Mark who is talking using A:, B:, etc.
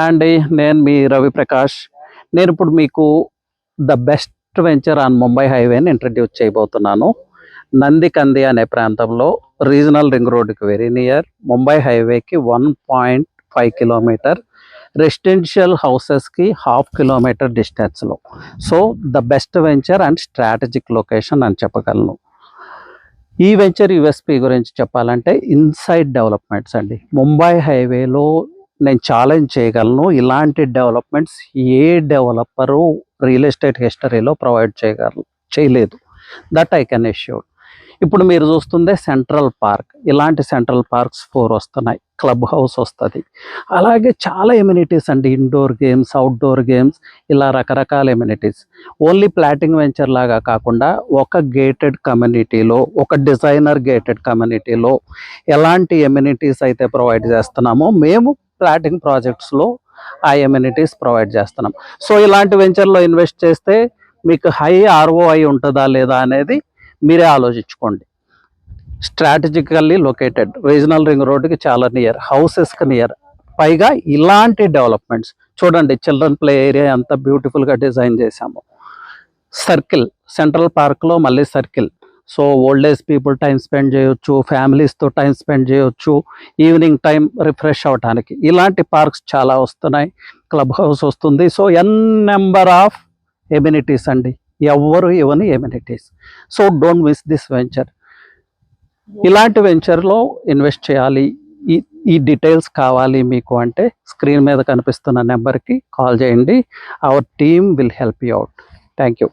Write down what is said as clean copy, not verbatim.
A: అండి, నేను మీ రవిప్రకాష్. నేను ఇప్పుడు మీకు the best venture on Mumbai హైవేని ఇంట్రడ్యూస్ చేయబోతున్నాను. నందికంది అనే ప్రాంతంలో రీజనల్ రింగ్ రోడ్డుకి వెరీ నియర్, ముంబై హైవేకి 1.5 కిలోమీటర్, రెసిడెన్షియల్ హౌసెస్కి 1/2 కిలోమీటర్ డిస్టెన్స్లో. So the best venture and strategic location అని చెప్పగలను. ఈ వెంచర్ యూఎస్పి గురించి చెప్పాలంటే ఇన్సైడ్ డెవలప్మెంట్స్ అండి. ముంబై హైవేలో నేను ఛాలెంజ్ చేయగలను, ఇలాంటి డెవలప్మెంట్స్ ఏ డెవలపరు రియల్ ఎస్టేట్ హిస్టరీలో ప్రొవైడ్ చేయలేదు. That I can assure. ఇప్పుడు మీరు చూస్తుందే సెంట్రల్ పార్క్. ఇలాంటి సెంట్రల్ పార్క్స్ 4 వస్తున్నాయి, క్లబ్ హౌస్ వస్తుంది, అలాగే చాలా ఎమ్యూనిటీస్ అండి, ఇండోర్ గేమ్స్, అవుట్డోర్ గేమ్స్, ఇలా రకరకాల ఎమ్యూనిటీస్. ఓన్లీ ప్లాటింగ్ వెంచర్ లాగా కాకుండా ఒక గేటెడ్ కమ్యూనిటీలో, ఒక డిజైనర్ గేటెడ్ కమ్యూనిటీలో ఎలాంటి ఎమ్యూనిటీస్ అయితే ప్రొవైడ్ చేస్తున్నామో మేము ప్లాటింగ్ ప్రాజెక్ట్స్లో ఆ ఎమ్యూనిటీస్ ప్రొవైడ్ చేస్తున్నాం. సో ఇలాంటి వెంచర్లో ఇన్వెస్ట్ చేస్తే మీకు హై ఆర్ఓఐ ఉంటుందా లేదా అనేది మీరే ఆలోచించుకోండి. స్ట్రాటజికల్లీ లొకేటెడ్, రీజనల్ రింగ్ రోడ్డుకి చాలా నియర్, హౌసెస్కి నియర్, పైగా ఇలాంటి డెవలప్మెంట్స్ చూడండి. చిల్డ్రన్ ప్లే ఏరియా ఎంత బ్యూటిఫుల్గా డిజైన్ చేశాము. సర్కిల్, సెంట్రల్ పార్క్లో మళ్ళీ circle. So old age people time spend చేయొచ్చు, ఫ్యామిలీస్తో టైం స్పెండ్ చేయొచ్చు, ఈవినింగ్ టైం రిఫ్రెష్ అవ్వడానికి. ఇలాంటి పార్క్స్ చాలా వస్తున్నాయి, క్లబ్ హౌస్ వస్తుంది. సో నెంబర్ ఆఫ్ ఎమ్యూనిటీస్ అండి, ఎవ్వరు ఇవ్వని amenities. So don't miss this venture. ఇలాంటి వెంచర్లో ఇన్వెస్ట్ చేయాలి, ఈ డీటెయిల్స్ కావాలి మీకు అంటే స్క్రీన్ మీద కనిపిస్తున్న నెంబర్కి కాల్ చేయండి. Our team will help you out. Thank you.